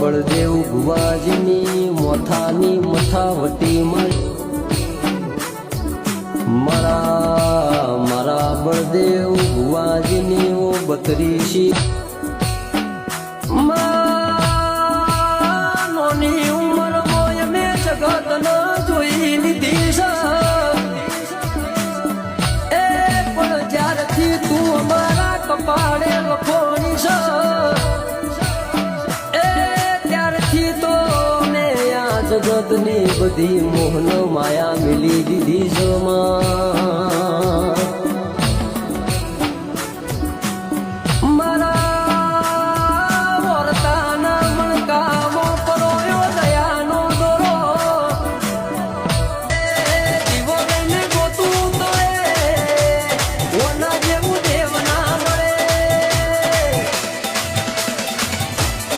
બળદેવ ભુવાજીની મોથાની મથાવટી મારા બળદેવ ભુવાજીની ઓ બત્રીસી નોની ઉંમર મોય મેં જગત ન જોઈ લીધી છે એ પણ જ્યારથી તું અમારા કપાળે લખોની છે એ ત્યારથી તો મેં આ જગતની બધી મોહન માયા મિલી દીધી છે માં